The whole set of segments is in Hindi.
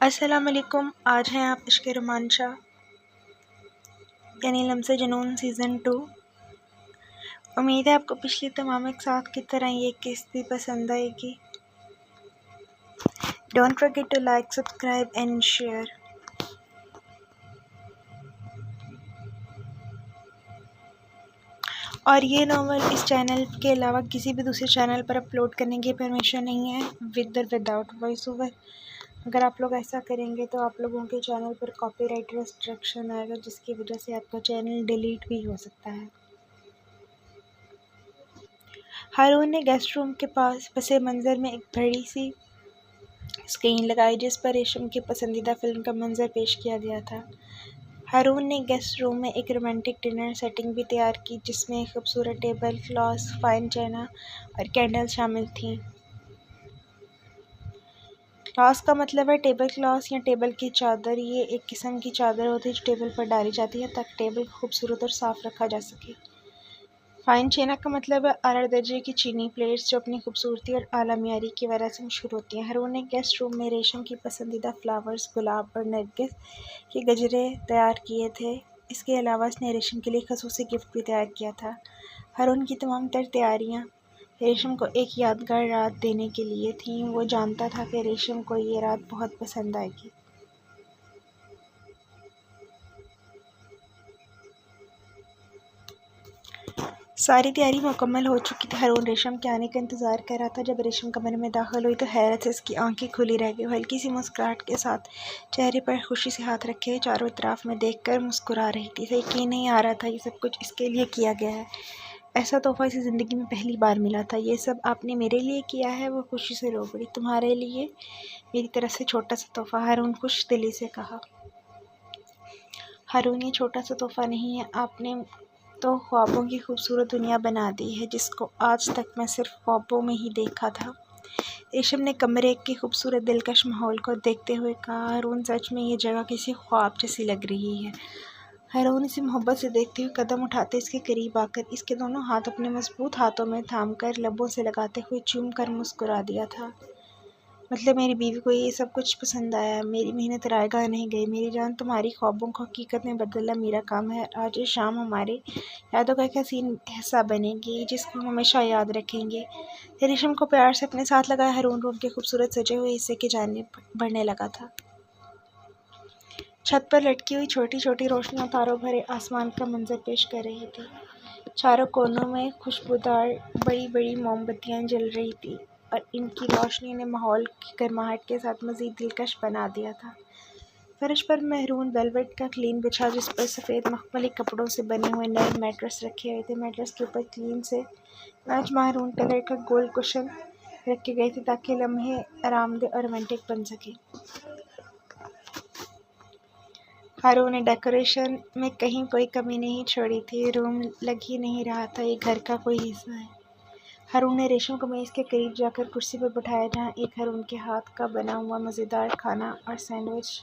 अस्सलाम वालेकुम। आज हैं आप इश्क़ रोमांचा यानी लम्से जुनून सीज़न 2। उम्मीद है आपको पिछली तमाम एक साथ की तरह ये किस्त भी पसंद आएगी। Don't forget to like, subscribe and share. और ये नॉवल इस चैनल के अलावा किसी भी दूसरे चैनल पर अपलोड करने की परमिशन नहीं है, विद और विदाउट वॉइस ओवर। अगर आप लोग ऐसा करेंगे तो आप लोगों के चैनल पर कॉपीराइट रिस्ट्रिक्शन आएगा, जिसकी वजह से आपका चैनल डिलीट भी हो सकता है। हारून ने गेस्ट रूम के पास पसे मंज़र में एक बड़ी सी स्क्रीन लगाई जिस पर रेशम की पसंदीदा फिल्म का मंजर पेश किया गया था। हारून ने गेस्ट रूम में एक रोमांटिक डिनर सेटिंग भी तैयार की, जिसमें खूबसूरत टेबल क्लॉथ्स, फाइन चैना और कैंडल शामिल थीं। क्लॉथ्स का मतलब है टेबल क्लॉथ्स या टेबल की चादर। ये एक किस्म की चादर होती है जो टेबल पर डाली जाती है ताकि टेबल को खूबसूरत और साफ़ रखा जा सके। फाइन चीना का मतलब है आला दर्जे की चीनी प्लेट्स, जो अपनी खूबसूरती और आला मियारी की वजह से मशहूर होती हैं। हारून ने गेस्ट रूम में रेशम की पसंदीदा फ्लावर्स, गुलाब और नरगिस के गजरे तैयार किए थे। इसके अलावा उसने रेशम के लिए खसूसी गिफ्ट भी तैयार किया था। हारून की तमाम तर तैयारियाँ रेशम को एक यादगार रात देने के लिए थीं। वो जानता था कि रेशम को ये रात बहुत पसंद आएगी। सारी तैयारी मुकम्मल हो चुकी थी। हारून रेशम के आने का इंतज़ार कर रहा था। जब रेशम कमरे में दाखिल हुई तो हैरत से इसकी आंखें खुली रह गई। हल्की सी मुस्कुराहट के साथ चेहरे पर खुशी से हाथ रखे चारों तरफ में देखकर मुस्कुरा रही थी। इसे यकीन नहीं आ रहा था ये सब कुछ इसके लिए किया गया है। ऐसा तोहफ़ा इसे ज़िंदगी में पहली बार मिला था। ये सब आपने मेरे लिए किया है? वो खुशी से रो पड़ी। तुम्हारे लिए मेरी तरफ से छोटा सा तोहफ़ा, हारून खुश दिली से कहा। हारून, ये छोटा सा तोहफ़ा नहीं है, आपने तो ख्वाबों की खूबसूरत दुनिया बना दी है, जिसको आज तक मैं सिर्फ ख्वाबों में ही देखा था। रेशम ने कमरे के खूबसूरत दिलकश माहौल को देखते हुए कहा, हारून सच में ये जगह किसी ख्वाब जैसी लग रही है। हारून इसे मोहब्बत से देखते हुए कदम उठाते इसके करीब आकर इसके दोनों हाथ अपने मजबूत हाथों में थामकर लबों से लगाते हुए चूम कर मुस्कुरा दिया था। मतलब मेरी बीवी को ये सब कुछ पसंद आया। मेरी मेहनत रायगा नहीं गई। मेरी जान, तुम्हारी ख्वाबों को हकीकत में बदलना मेरा काम है। आज ये शाम हमारे यादों का एक हसीन हिस्सा बनेगी, जिसको हम हमेशा याद रखेंगे। रेशम को प्यार से अपने साथ लगाया हारून रूम के खूबसूरत सजे हुए हिस्से की जानिब बढ़ने लगा था। छत पर लटकी हुई छोटी छोटी रोशनियां तारों भरे आसमान का मंजर पेश कर रही थी। चारों कोनों में खुशबूदार बड़ी बड़ी मोमबत्तियां जल रही थी और इनकी रोशनी ने माहौल की गर्माहट के साथ मज़ीद दिलकश बना दिया था। फर्श पर महरून वेलवेट का क्लीन बिछा, जिस पर सफ़ेद मखमली कपड़ों से बने हुए नए मैट्रेस रखे हुए थे। मैट्रेस के ऊपर क्लीन से मैच महरून कलर का गोल कुशन रखे गए थे ताकि लम्हे आरामदेह और रोमांटिक बन सके। हारून ने डेकोरेशन में कहीं कोई कमी नहीं छोड़ी थी। रूम लग ही नहीं रहा था ये घर का कोई हिस्सा है। हारून ने रेशम को मेज़ के करीब जाकर कुर्सी पर बिठाया, जहाँ एक हारून के हाथ का बना हुआ मज़ेदार खाना और सैंडविच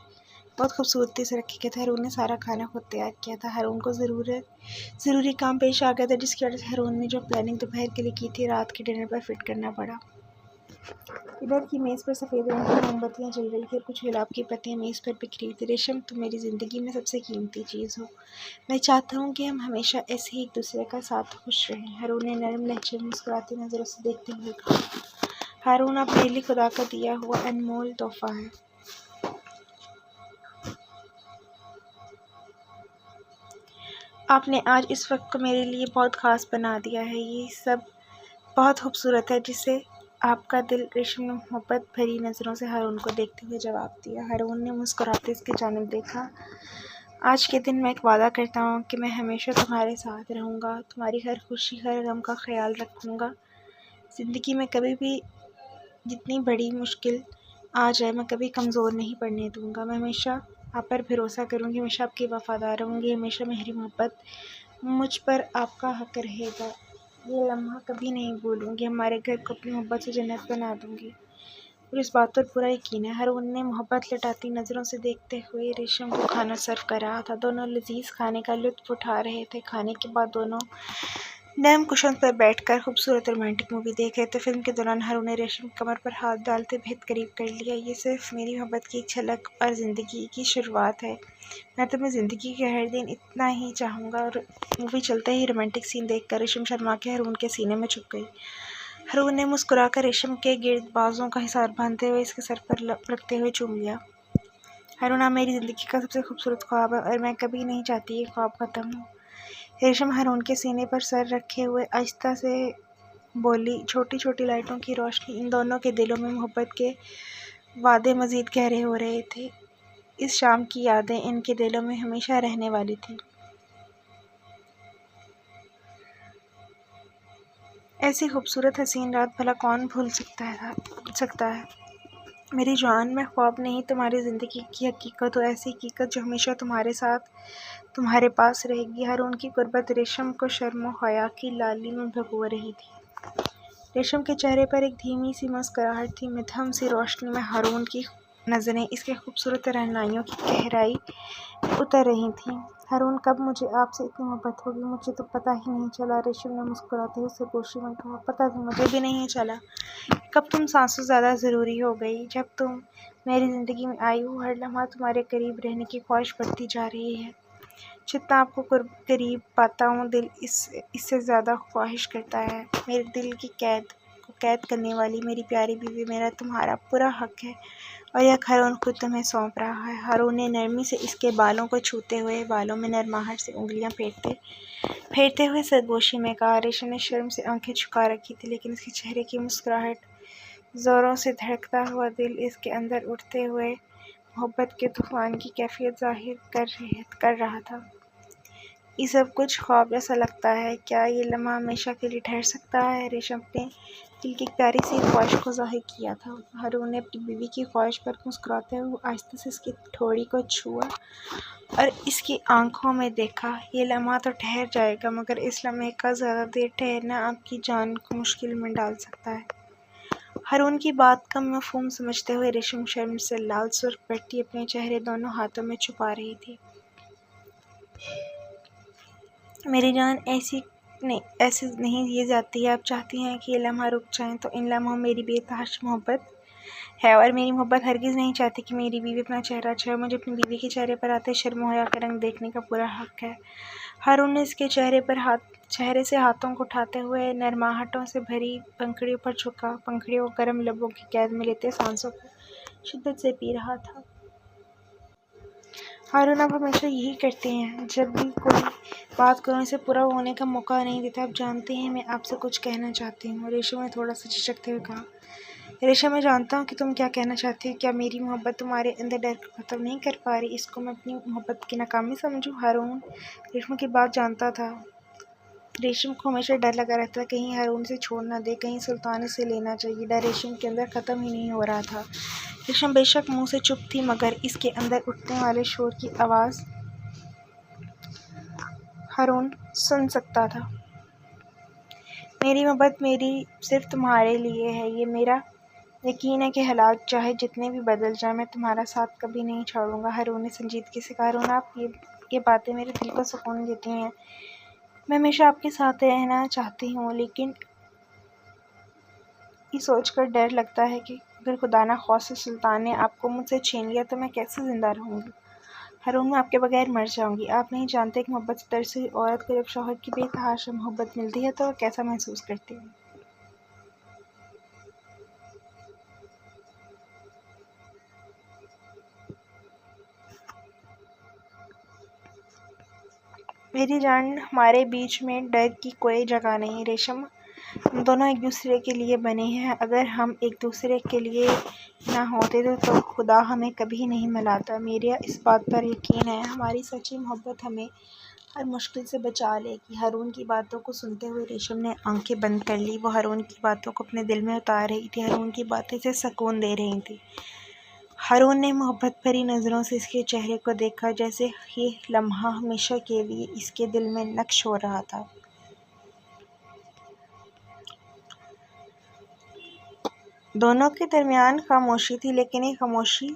बहुत खूबसूरती से रखे गए थे। हारून ने सारा खाना खुद तैयार किया था। हारून को ज़रूरी काम पेश आ गया था, जिसकी वजह से हारून ने जो प्लानिंग दोपहर के लिए की थी, रात के डिनर पर फिट करना पड़ा। इधर की मेज़ पर सफ़ेद रंग की मोमबत्तियां जल रही थी। कुछ गुलाब की पत्तियां मेज़ पर बिखरी थी। रेशम, तुम मेरी ज़िंदगी में सबसे कीमती चीज़ हो। मैं चाहता हूँ कि हम हमेशा ऐसे ही एक दूसरे का साथ खुश रहें। हारून ने नरम लहजे में मुस्कुराती नज़रों से देखते हुए कहा, हारून, आप मेरे लिए खुदा का दिया हुआ अनमोल तोहफ़ा है। आपने आज इस वक्त को मेरे लिए बहुत ख़ास बना दिया है। ये सब बहुत खूबसूरत है। जिसे आपका दिल, रेशम ने मोहब्बत भरी नज़रों से हारून को देखते हुए जवाब दिया। हारून ने मुस्कुराते इसकी जानिब देखा। आज के दिन मैं एक वादा करता हूँ कि मैं हमेशा तुम्हारे साथ रहूँगा, तुम्हारी हर खुशी हर गम का ख्याल रखूँगा। ज़िंदगी में कभी भी जितनी बड़ी मुश्किल आ जाए, मैं कभी कमज़ोर नहीं पड़ने दूँगा। मैं हमेशा आप पर भरोसा करूँगी, हमेशा आपकी वफ़ादार रहूँगी। हमेशा मेरी मोहब्बत मुझ पर आपका हक रहेगा। ये लम्हा कभी नहीं भूलूँगी। हमारे घर को अपनी मोहब्बत से जन्नत बना दूँगी और इस बात पर पूरा यकीन है। हारून ने मोहब्बत लटाती नज़रों से देखते हुए रेशम को खाना सर्व कर रहा था। दोनों लजीज खाने का लुत्फ़ उठा रहे थे। खाने के बाद दोनों नम कुशन पर बैठकर खूबसूरत रोमांटिक मूवी देख रहे थे। फिल्म के दौरान हारून ने रेशम की कमर पर हाथ डालते बेहद करीब कर लिया। ये सिर्फ मेरी मोहब्बत की एक झलक और ज़िंदगी की शुरुआत है। मैं तुम्हें ज़िंदगी के हर दिन इतना ही चाहूँगा। और मूवी चलते ही रोमांटिक सीन देखकर रेशम शर्मा के हारून के सीने में छुप गई। हारून ने मुस्कुराकर रेशम के गिर्द बाजों का हिसार बांधते हुए इसके सर पर रखते हुए चूम लिया। हारून, आप मेरी ज़िंदगी का सबसे खूबसूरत ख्वाब है और मैं कभी नहीं चाहती ये ख्वाब ख़त्म हो। रेशम हारून के सीने पर सर रखे हुए आहिस्ता से बोली। छोटी छोटी लाइटों की रोशनी इन दोनों के दिलों में मोहब्बत के वादे मज़ीद गहरे हो रहे थे। इस शाम की यादें इनके दिलों में हमेशा रहने वाली थी। ऐसी खूबसूरत हसीन रात भला कौन भूल सकता है। मेरी जान, मैं ख्वाब नहीं तुम्हारी ज़िंदगी की हकीकत हो, ऐसी हकीकत जो हमेशा तुम्हारे साथ तुम्हारे पास रहेगी। हारून की गुर्बत रेशम को शर्म हया की लाली में भिगो रही थी। रेशम के चेहरे पर एक धीमी सी मुस्कुराहट थी। मध्यम सी रोशनी में हारून की नज़रें इसके खूबसूरत रहनुमाइयों की गहराई उतर रही थीं। हारून, कब मुझे आपसे इतनी मोहब्बत होगी, मुझे तो पता ही नहीं चला। रेशम ने मुस्कुराते हुए सरगोशी में कहा, पता तो मुझे भी नहीं चला। कब तुम सांसों ज़्यादा ज़रूरी हो गई। जब तुम मेरी ज़िंदगी में आई हो, हर लम्हा तुम्हारे करीब रहने की ख्वाहिश बढ़ती जा रही है। जितना आपको करीब पाता हूँ, दिल इससे ज़्यादा ख्वाहिश करता है। मेरे दिल की कैद को कैद करने वाली मेरी प्यारी बीवी, मेरा तुम्हारा पूरा हक है और यह हारून खुद तुम्हें सौंप रहा है। हारून ने नरमी से इसके बालों को छूते हुए बालों में नरमाहट से उंगलियां फेरते हुए सरगोशी में कहा। रेशम ने शर्म से आंखें झुका रखी थी, लेकिन इसके चेहरे की मुस्कुराहट, ज़ोरों से धड़कता हुआ दिल इसके अंदर उठते हुए मोहब्बत के तूफान की कैफियत जाहिर कर रहा था। ये सब कुछ ख्वाब जैसा लगता है। क्या ये लम्हा हमेशा के लिए ठहर सकता है। रेशम ने दिल की एक प्यारी सी ख्वाहिश को जाहिर किया था। हारून ने अपनी बीवी की ख्वाहिश पर मुस्कुराते हुए आहिस्ता से इसकी ठोड़ी को छुआ और इसकी आंखों में देखा। ये लम्हा तो ठहर जाएगा, मगर इस लम्हे का ज़्यादा देर ठहरना आपकी जान को मुश्किल में डाल सकता है। हारून की बात का मफ़हूम समझते हुए रेशम शर्म से लाल सुर्ख पट्टी अपने चेहरे दोनों हाथों में छुपा रही थी। मेरी जान, ऐसे नहीं जिए जाती है। आप चाहती हैं कि ये लम्हा रुक जाए, तो इन लम्हों में मेरी बेतहाशा मोहब्बत है और मेरी मोहब्बत हरगिज़ नहीं चाहती कि मेरी बीवी अपना चेहरा छुए। मुझे अपनी बीवी के चेहरे पर आते शर्म हया का रंग देखने का पूरा हक है। हारून ने इसके चेहरे से हाथों को उठाते हुए नरमाहटों से भरी पंखुड़ियों पर झुका। पंखुड़ियों को गर्म लबों की कैद में लेते सांसों को शिद्दत से पी रहा था। हारून, आप हमेशा यही करते हैं। जब भी कोई बात करूँ, इसे पूरा होने का मौका नहीं देता। आप जानते हैं मैं आपसे कुछ कहना चाहती हूँ। रेशम ने थोड़ा सा झिझकते हुए कहा। रेशम, मैं जानता हूँ कि तुम क्या कहना चाहती हो। क्या मेरी मोहब्बत तुम्हारे अंदर डर को ख़त्म नहीं कर पा रही? इसको मैं अपनी मोहब्बत की नाकामी समझूँ? हारून रेशम की बात जानता था। रेशम को हमेशा डर लगा रहता था, कहीं हारून से छोड़ ना दे, कहीं सुल्तान से लेना चाहिए। डर रेशम के अंदर ख़त्म ही नहीं हो रहा था। रेशम बेशक मुंह से चुप थी, मगर इसके अंदर उठने वाले शोर की आवाज़ हारून सुन सकता था। मेरी मोहब्बत मेरी सिर्फ तुम्हारे लिए है। ये मेरा यकीन है कि हालात चाहे जितने भी बदल जाए, मैं तुम्हारा साथ कभी नहीं छोड़ूंगा। हारून ने संजीदगी से कहा। हारून, आप ये बातें मेरे दिल को सुकून देती हैं। मैं हमेशा आपके साथ रहना चाहती हूँ, लेकिन ये सोचकर डर लगता है कि अगर खुदा ना ख़ास्ता सुल्तान ने आपको मुझसे छीन लिया, तो मैं कैसे ज़िंदा रहूँगी। हारून, मैं आपके बगैर मर जाऊँगी। आप नहीं जानते कि मोहब्बत से तरसी हुई औरत को जब शौहर की बेतहाशा मोहब्बत मिलती है, तो वह कैसा महसूस करती है। मेरी जान, हमारे बीच में डर की कोई जगह नहीं। रेशम, हम दोनों एक दूसरे के लिए बने हैं। अगर हम एक दूसरे के लिए ना होते तो खुदा हमें कभी नहीं मिलाता। मेरा इस बात पर यकीन है। हमारी सच्ची मोहब्बत हमें हर मुश्किल से बचा लेगी। हारून की बातों को सुनते हुए रेशम ने आंखें बंद कर ली। वो हारून की बातों को अपने दिल में उतार रही थी। हारून की बातें इसे सुकून दे रही थी। हारून ने मोहब्बत भरी नज़रों से इसके चेहरे को देखा, जैसे ये लम्हा हमेशा के लिए इसके दिल में नक्श हो रहा था। दोनों के दरमियान खामोशी थी, लेकिन ये खामोशी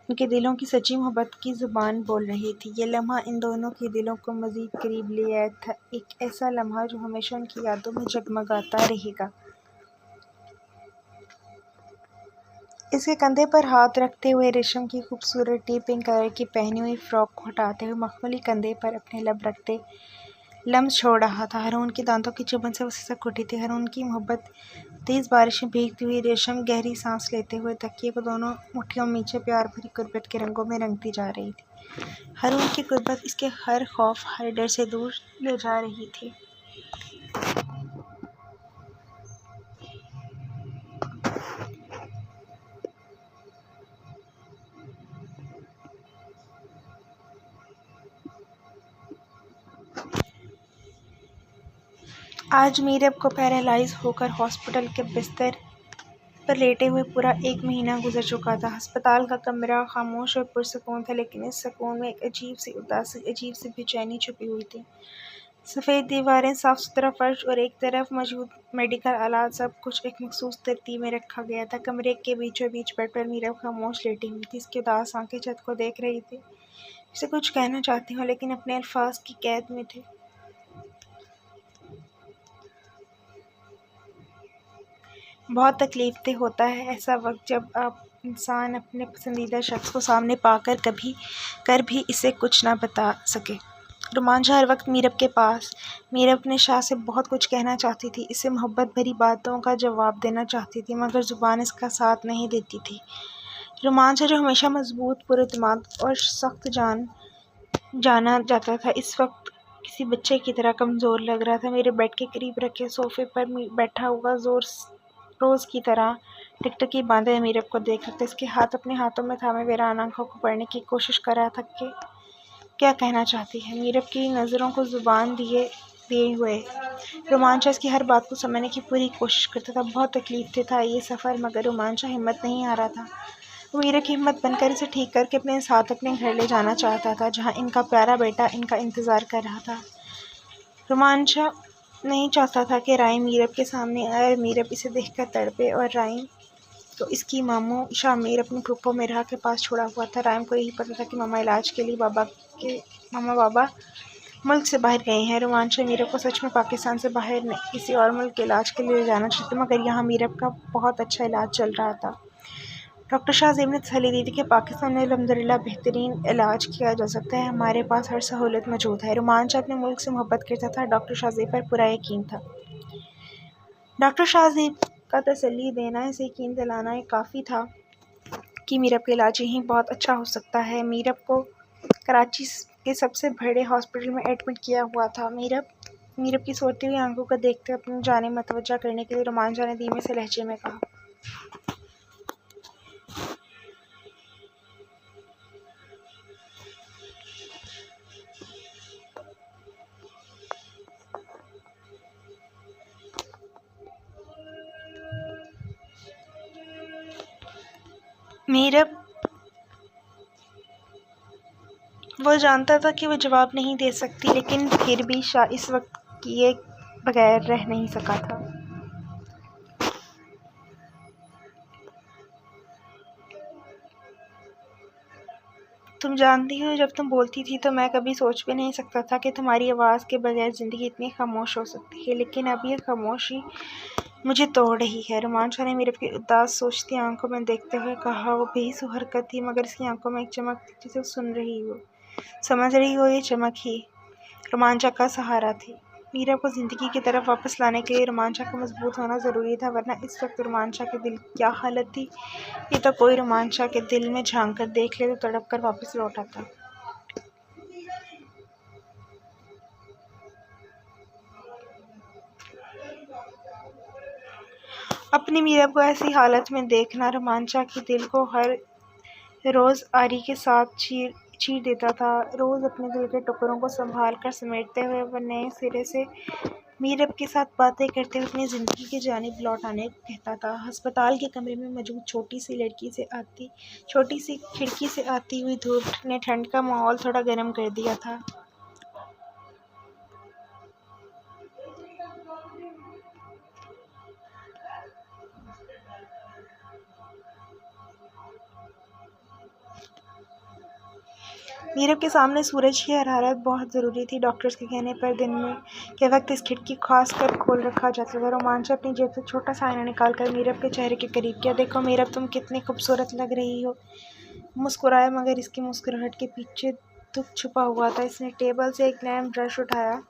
उनके दिलों की सच्ची मोहब्बत की ज़ुबान बोल रही थी। ये लम्हा इन दोनों के दिलों को मज़ीद करीब ले आया था, एक ऐसा लम्हा जो हमेशा उनकी यादों में जगमगाता रहेगा। इसके कंधे पर हाथ रखते हुए रेशम की खूबसूरत पिंक कलर की पहनी हुई फ्रॉक को हटाते हुए मखमली कंधे पर अपने लब रखते लम्स छोड़ रहा था। हारून के दांतों की चुभन से वो सिसक उठी थी। हारून की मोहब्बत तेज़ बारिश में भीगती हुई रेशम गहरी सांस लेते हुए तकिए को दोनों मुट्ठियों में नीचे प्यार भरी गुर्बत के रंगों में रंगती जा रही थी। हारून की गुर्बत इसके हर खौफ हर डर से दूर ले जा रही थी। आज मीरब को पैरालाइज होकर हॉस्पिटल के बिस्तर पर लेटे हुए पूरा 1 महीना गुजर चुका था। अस्पताल का कमरा खामोश और पुरसकून था, लेकिन इस सुकून में एक अजीब सी उदासी, अजीब सी बेचैनी छुपी हुई थी। सफ़ेद दीवारें, साफ सुथरा फर्श और एक तरफ मौजूद मेडिकल आलात, सब कुछ एक मखसूस तरतीब में रखा गया था। कमरे के बीचों बीच बेड पर मीरब खामोश लेटी हुई थी। इसकी उदास आंखें छत को देख रही थी, जैसे कुछ कहना चाहती हूँ लेकिन अपने अल्फाज की कैद में थे। बहुत तकलीफ होता है ऐसा वक्त जब आप इंसान अपने पसंदीदा शख्स को सामने पाकर कभी कर भी इसे कुछ ना बता सके। रोमांचा हर वक्त मीरब के पास। मीरब अपने शाह से बहुत कुछ कहना चाहती थी, इसे मोहब्बत भरी बातों का जवाब देना चाहती थी, मगर ज़ुबान इसका साथ नहीं देती थी। रोमांचा जो हमेशा मजबूत, पुरएतमाद और सख्त जाना जाता था, इस वक्त किसी बच्चे की तरह कमज़ोर लग रहा था। मेरे बेड के करीब रखे सोफे पर बैठा हुआ रोज़ की तरह टिकटकी बांधे मीरब को देख रहा था। इसके हाथ अपने हाथों में थामे वीरान आंखों को पढ़ने की कोशिश कर रहा था कि क्या कहना चाहती है। मीरब की नज़रों को ज़ुबान दिए हुए रोमांचा इसकी हर बात को समझने की पूरी कोशिश करता था। बहुत तकलीफ था ये सफ़र, मगर रोमांचा हिम्मत नहीं आ रहा था। वो मीरा की हिम्मत बनकर इसे ठीक करके अपने साथ अपने घर ले जाना चाहता था, जहाँ इनका प्यारा बेटा इनका इंतज़ार कर रहा था। रोमांचा नहीं चाहता था कि राइम मीरब के सामने आए और मीरब इसे देखकर तड़पे, और राइम तो इसकी मामू शामिर अपनी फूफो मेरहा के पास छोड़ा हुआ था। राइम को यही पता था कि मामा इलाज के लिए बाबा मुल्क से बाहर गए हैं। रोमांचा मीरब को सच में पाकिस्तान से बाहर किसी और मुल्क के इलाज के लिए जाना चाहते, मगर यहाँ मीरब का बहुत अच्छा इलाज चल रहा था। डॉक्टर शाहज़ेब ने तसल्ली दी थी कि पाकिस्तान में अल्हम्दुलिल्लाह बेहतरीन इलाज किया जा सकता है, हमारे पास हर सहूलत मौजूद है। रोमांचा अपने मुल्क से मोहब्बत करता था, डॉक्टर शाहज़ेब पर पूरा यकीन था। डॉक्टर शाहज़ेब का तसल्ली देना, इसे यकीन दिलाना काफ़ी था कि मीरब का इलाज यहीं बहुत अच्छा हो सकता है। मीरब को कराची के सबसे बड़े हॉस्पिटल में एडमिट किया हुआ था। मीरब की सोती हुई आंखों को देखते अपनी जाने मतवज्जा करने के लिए रोमांचा ने धीमे से लहजे में कहा, मीरब वो जानता था कि वो जवाब नहीं दे सकती, लेकिन फिर भी शाह इस वक्त किए बगैर रह नहीं सका था। तुम जानती हो, जब तुम बोलती थी तो मैं कभी सोच भी नहीं सकता था कि तुम्हारी आवाज़ के बगैर ज़िंदगी इतनी खामोश हो सकती है, लेकिन अब ये खामोशी मुझे तोड़ रही है। रोमांचा ने मीरब की उदास सोचती आंखों में देखते हुए कहा। वो बेसुध हरकत थी, मगर इसकी आंखों में एक चमक थी, जिसे सुन रही हो, समझ रही हो। ये चमक ही रोमांचा का सहारा थी। मीरब को ज़िंदगी की तरफ वापस लाने के लिए रोमांचा का मजबूत होना ज़रूरी था, वरना इस वक्त रोमांचा के दिल की क्या हालत थी, ये तो कोई रोमांचा के दिल में झांक कर देख ले तो तड़प कर वापस लौट आता। अपनी मीरब को ऐसी हालत में देखना रोमांचा के दिल को हर रोज़ आरी के साथ चीर देता था। रोज़ अपने दिल के टुकड़ों को संभाल कर समेटते हुए वह नए सिरे से मीरब के साथ बातें करते हुए अपनी ज़िंदगी की जानिब लौट आने को कहता था। अस्पताल के कमरे में मौजूद छोटी सी खिड़की से आती हुई धूप ने ठंड का माहौल थोड़ा गर्म कर दिया था। मीरब के सामने सूरज की हरारत बहुत ज़रूरी थी। डॉक्टर्स के कहने पर दिन में के वक्त इस खिड़की खास कर खोल रखा जाता था। रोमांचा अपनी जेब से छोटा सा आईना निकाल कर मीरब के चेहरे के करीब किया। देखो मीरब, तुम कितनी खूबसूरत लग रही हो। मुस्कुराया, मगर इसकी मुस्कुराहट के पीछे दुख छुपा हुआ था। इसने टेबल से एक नया ब्रश उठाया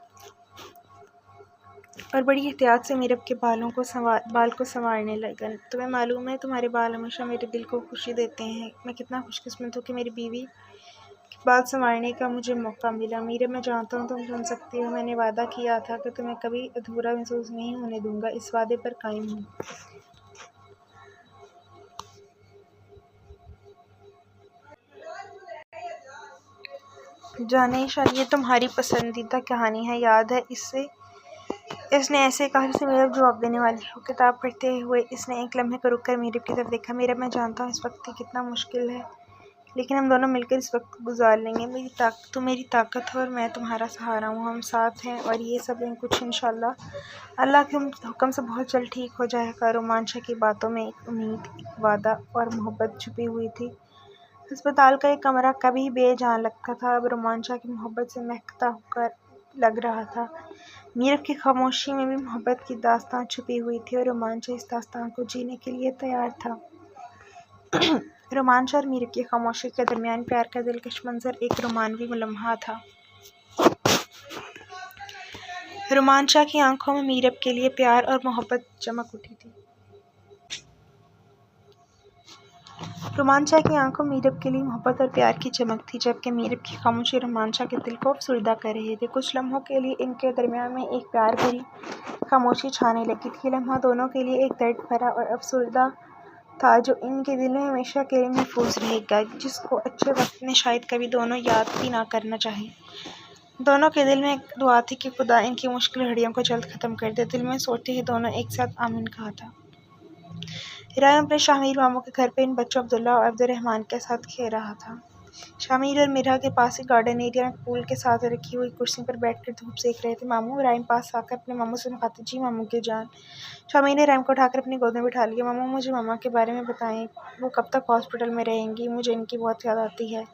और बड़ी एहतियात से मीरब के बाल को संवारने लगा। तुम्हें मालूम है, तुम्हारे बाल हमेशा मेरे दिल को खुशी देते हैं। मैं कितना खुशकिस्मत हूँ कि मेरी बीवी के बाल संवारने का मुझे मौका मिला। मीरब, मैं जानता हूँ तुम सुन सकती हो। मैंने वादा किया था कि तुम्हें कभी अधूरा महसूस नहीं होने दूंगा। इस वादे पर कायम हूँ। जाने शायद ये तुम्हारी पसंदीदा कहानी है, याद है इसने ऐसे कहा जैसे मीरब जवाब देने वाली हो। किताब पढ़ते हुए इसने एक लम्हे को रुककर मीरब की तरफ देखा। मीरब, मैं जानता हूँ इस वक्त कितना मुश्किल है, लेकिन हम दोनों मिलकर इस वक्त गुजार लेंगे। तुम मेरी ताकत हो और मैं तुम्हारा सहारा हूँ। हम साथ हैं और ये सब कुछ इंशाल्लाह अल्लाह के हुक्म से बहुत जल्द ठीक हो जाएगा। रोमांचा की बातों में एक उम्मीद, एक वादा और मोहब्बत छुपी हुई थी। अस्पताल का एक कमरा कभी बेजान लगता था, अब रोमांचा की मोहब्बत से महकता होकर लग रहा था। मीरब की खामोशी में भी मोहब्बत की दास्तां छुपी हुई थी और रोमांचा इस दास्तां को जीने के लिए तैयार था। रोमांचा और मीरब की खामोशी के दरमियान प्यार का दिलकश मंजर एक रोमानवी लम्हा था। रोमांचा की आंखों में मीरब के लिए प्यार और मोहब्बत चमक उठी थी। रोमांचा की आंखों में मीरब के लिए मोहब्बत और प्यार की चमक थी, जबकि मीरब की खामोशी रोमांचा के दिल को अफसुर्दा कर रहे थे। कुछ लम्हों के लिए इनके दरमियान में एक प्यार भरी खामोशी छाने लगी थी। लम्हा दोनों के लिए एक दर्द भरा और अफसुर्दा था, जो इनके दिल में हमेशा के लिए महफूज रहेगा, जिसको अच्छे वक्त में शायद कभी दोनों याद भी ना करना चाहे। दोनों के दिल में एक दुआ थी कि खुदा इनकी मुश्किल घड़ियों को जल्द ख़त्म कर दे। दिल में सोचते ही दोनों एक साथ आमीन कहा था। रायम अपने शामिर मामू के घर पे इन बच्चों अब्दुल्ला और अब्दुर्रहमान के साथ खेल रहा था। शामिर और मिरा के पास ही गार्डन एरिया में पूल के साथ रखी हुई कुर्सी पर बैठकर धूप सेक रहे थे। मामू रायम पास आकर अपने मामू से मुखातिब, जी मामू की जान। शामिर ने रायम को उठाकर अपनी गोद में बिठा लिया। मामू, मुझे मामा के बारे में बताएं, वो कब तक हॉस्पिटल में रहेंगी? मुझे इनकी बहुत याद आती है।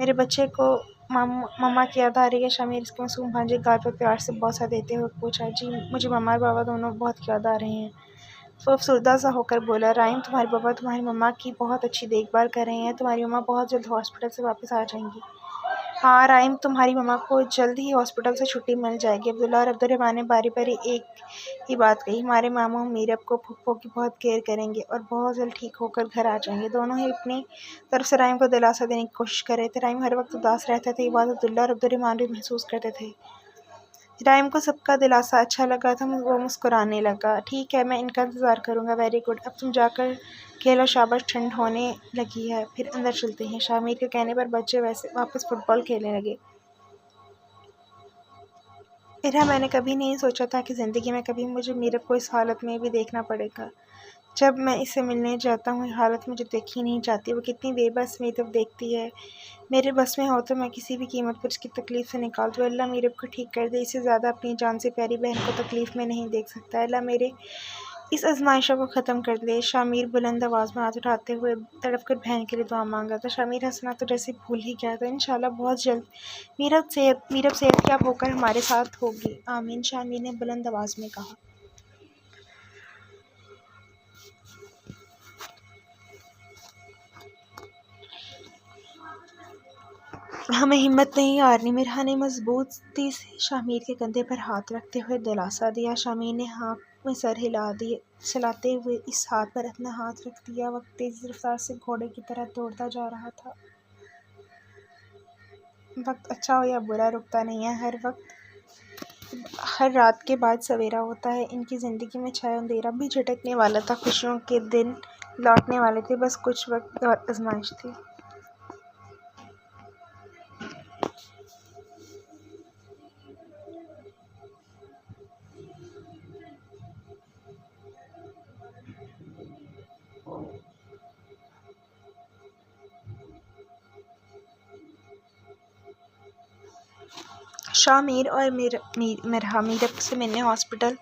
मेरे बच्चे को मम्मा की याद आ रही है। शामिर इसके मासूम भांजे गाल पर प्यार से बौसा देते हुए पूछा। जी, मुझे मम्मा और बाबा दोनों बहुत याद आ रहे हैं। वो अफसरदा सा होकर बोला। राइम, तुम्हारे पापा तुम्हारी मम्मा की बहुत अच्छी देखभाल कर रहे हैं। तुम्हारी मम्मा बहुत जल्द हॉस्पिटल से वापस आ जाएंगी। हाँ राइम, तुम्हारी मम्मा को जल्द ही हॉस्पिटल से छुट्टी मिल जाएगी। अब्दुल्ला और अब्दुर्रहमान ने बारी बारी एक ही बात कही। हमारे मामू मीरब को फुप्पो की बहुत केयर करेंगे और बहुत जल्द ठीक होकर घर आ जाएंगे। दोनों ही अपनी तरफ से राइम को दिलासा देने की कोशिश कर रहे थे। राइम हर वक्त उदास रहता था, ये बात अब्दुल्ला और अब्दुर्रहमान भी महसूस करते थे। राइम को सबका दिलासा अच्छा लगा था। वो मुस्कुराने लगा। ठीक है, मैं इनका इंतज़ार करूँगा। वेरी गुड, अब तुम जाकर खेलो, शाबाश, ठंड होने लगी है, फिर अंदर चलते हैं। शामिर के कहने पर बच्चे वापस फुटबॉल खेलने लगे। इरहा, मैंने कभी नहीं सोचा था कि ज़िंदगी में कभी मुझे मीरब को इस हालत में भी देखना पड़ेगा। जब मैं इससे मिलने जाता हूँ, ये हालत मुझे देखी नहीं जाती। वो कितनी बेबस मीरब देखती है। मेरे बस में हो तो मैं किसी भी कीमत पर इसकी तकलीफ़ से निकाल दूँ। अल्लाह मीरब को ठीक कर दे। इससे ज़्यादा अपनी जान से प्यारी बहन को तकलीफ़ में नहीं देख सकता। अल्लाह मेरे इस आजमाइशों को ख़त्म कर दे। शामिर बुलंद आवाज़ में हाथ उठाते हुए तड़प कर बहन के लिए दुआ मांगा था। शामिर हंसना तो जैसे भूल ही गया था। इंशाल्लाह बहुत जल्द मीरब सेहतयाब होकर हमारे साथ होगी। आमीन, शामिर ने बुलंद आवाज़ में कहा। हमें हिम्मत नहीं हारनी। मिरहा ने मजबूती से शामिर के कंधे पर हाथ रखते हुए दिलासा दिया। शामिर ने हाँ में सर चलाते हुए इस हाथ पर अपना हाथ रख दिया। वक्त तेज रफ्तार से घोड़े की तरह दौड़ता जा रहा था। वक्त अच्छा हो या बुरा रुकता नहीं है। हर रात के बाद सवेरा होता है। इनकी ज़िंदगी में छाया अंधेरा भी झटकने वाला था। खुशियों के दिन लौटने वाले थे। बस कुछ वक्त और आजमाइश थी। शामिर और मिरहा मीरब से मिलने हॉस्पिटल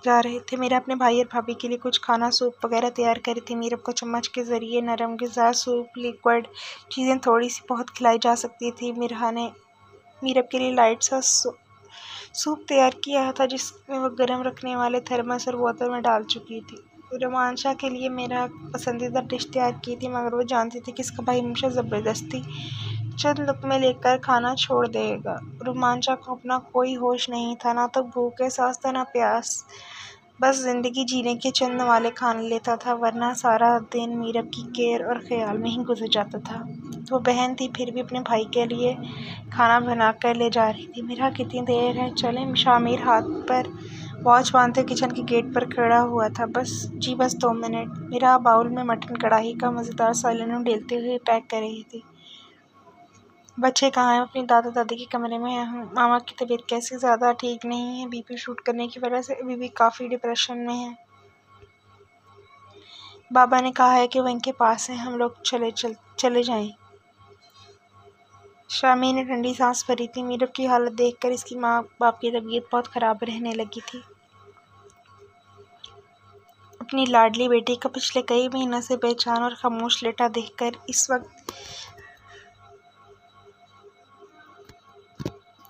जा रहे थे। मेरा अपने भाई और भाभी के लिए कुछ खाना सूप वगैरह तैयार करी थी। मीरब को चम्मच के ज़रिए नरम ग़िज़ा सूप लिक्विड चीज़ें थोड़ी सी बहुत खिलाई जा सकती थी। मिरहा ने मीरब के लिए लाइट सा सूप तैयार किया था जिसमें वो गर्म रखने वाले थर्मस और बोतल में डाल चुकी थी। रोमांशा के लिए मेरा पसंदीदा डिश तैयार की थी, मगर वो जानती थी कि इसका भाई हमेशा ज़बरदस्ती चंद लुक़मे लेकर खाना छोड़ देगा। रोमांशा को अपना कोई होश नहीं था, ना तो भूख एहसास था, ना प्यास। बस ज़िंदगी जीने के चंद वाले खाने लेता था, वरना सारा दिन मीरब की केयर और ख़्याल में ही गुजर जाता था। वो बहन थी, फिर भी अपने भाई के लिए खाना बना कर ले जा रही थी। मेरा कितनी देर है, चलें। शामिर हाथ पर वॉच बांधते किचन के गेट पर खड़ा हुआ था। बस 2 मिनट। मेरा बाउल में मटन कढ़ाई का मज़ेदार सालन उंडेलते हुए पैक कर रही थी। बच्चे कहाँ हैं? अपनी दादा दादी के कमरे में हैं। मामा की तबीयत कैसी? ज़्यादा ठीक नहीं है, बीपी शूट करने की वजह से अभी भी काफ़ी डिप्रेशन में है। बाबा ने कहा है कि वो इनके पास है, हम लोग चले जाएं। शामी ने ठंडी सांस भरी थी। मीरब की हालत देखकर इसकी माँ बाप की तबीयत बहुत ख़राब रहने लगी थी। अपनी लाडली बेटी को पिछले कई महीनों से बेचैन और खामोश लेटा देखकर इस वक्त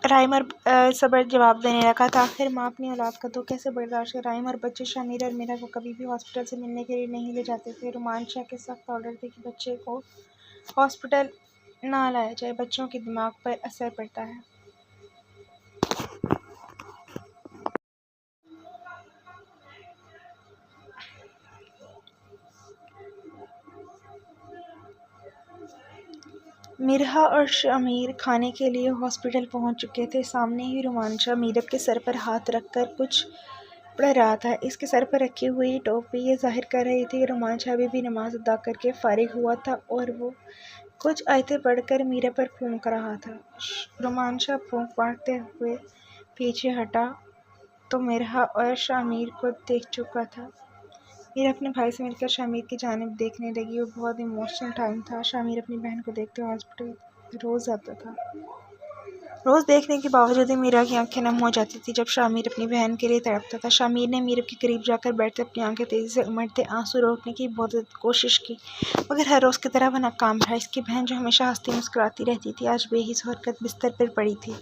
राइम और सबर जवाब देने लगा था। आखिर माँ अपनी औलाद का दुख कैसे बर्दाश्त करे। राइम और बच्चे शामिर और मीरा को कभी भी हॉस्पिटल से मिलने के लिए नहीं ले जाते थे। रोमांशा के सख्त ऑर्डर थे कि बच्चे को हॉस्पिटल ना लाया जाए, बच्चों के दिमाग पर असर पड़ता है। मिरहा और शामिर खाने के लिए हॉस्पिटल पहुंच चुके थे। सामने ही रोमांशा मीरब के सर पर हाथ रखकर कुछ पढ़ रहा था। इसके सर पर रखी हुई टोपी ये जाहिर कर रही थी कि रोमांशा अभी भी नमाज अदा करके फारिग हुआ था और वो कुछ आयतें पढ़कर मीरा पर फूंक रहा था। रोमांशा फूंक मारते हुए पीछे हटा तो मिरहा और शामिर को देख चुका था। मीरा अपने भाई से मिलकर शामिर की जानिब देखने लगी। वो बहुत इमोशनल टाइम था। शामिर अपनी बहन को देखते हॉस्पिटल रोज़ आता था। रोज़ देखने के बावजूद ही मीरा की आंखें नम हो जाती थी जब शामिर अपनी बहन के लिए तड़पता था। शामिर ने मीरा के करीब जाकर बैठते अपनी आंखें तेज़ी से उमड़ते आंसू रोकने की बहुत कोशिश की, मगर हर रोज़ की तरह वह नाकाम रहा। इसकी बहन जो हमेशा हंसती मुस्कुराती रहती थी, आज बेहिस होकर बिस्तर पर पड़ी थी।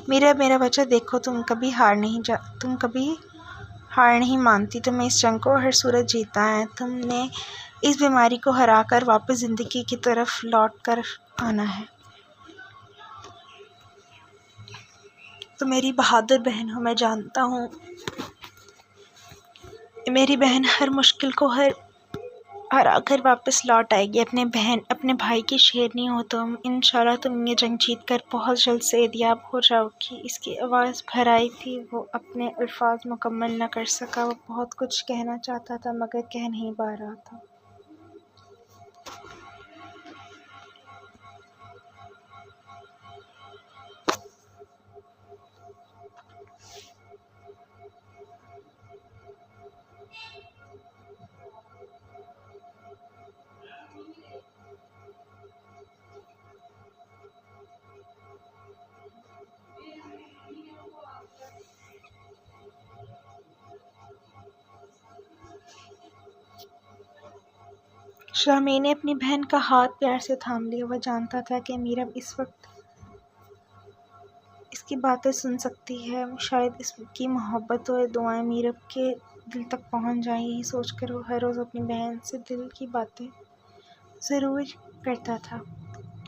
मीरा, मेरा बच्चा, देखो, तुम कभी हार नहीं मानती। तुम्हें इस जंग को हर सूरत जीतना है। तुमने इस बीमारी को हराकर वापस ज़िंदगी की तरफ लौट कर आना है। तो मेरी बहादुर बहन हो, मैं जानता हूँ मेरी बहन हर मुश्किल को हराकर वापस लौट आएगी। अपने भाई की शेरनी हो तुम। इंशाल्लाह तुम ये जंग जीत कर बहुत जल्द सेहतयाब हो जाओगी। इसकी आवाज़ भर आई थी। वो अपने अल्फाज मुकम्मल न कर सका। वो बहुत कुछ कहना चाहता था मगर कह नहीं पा रहा था। शामी ने अपनी बहन का हाथ प्यार से थाम लिया। वह जानता था कि मीरब इस वक्त इसकी बातें सुन सकती है। शायद इसकी मोहब्बत और दुआएं मीरब के दिल तक पहुंच जाएं। यही सोचकर वो हर रोज़ अपनी बहन से दिल की बातें ज़रूर करता था।